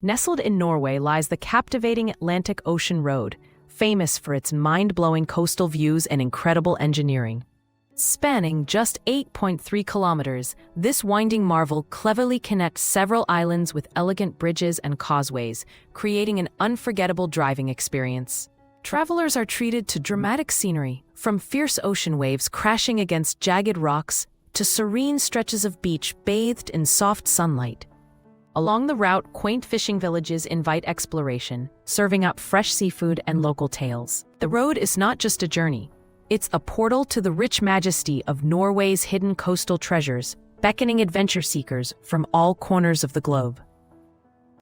Nestled in Norway lies the captivating Atlantic Ocean Road, famous for its mind-blowing coastal views and incredible engineering. Spanning just 8.3 kilometers, this winding marvel cleverly connects several islands with elegant bridges and causeways, creating an unforgettable driving experience. Travelers are treated to dramatic scenery, from fierce ocean waves crashing against jagged rocks to serene stretches of beach bathed in soft sunlight. Along the route, quaint fishing villages invite exploration, serving up fresh seafood and local tales. The road is not just a journey. It's a portal to the rich majesty of Norway's hidden coastal treasures, beckoning adventure seekers from all corners of the globe.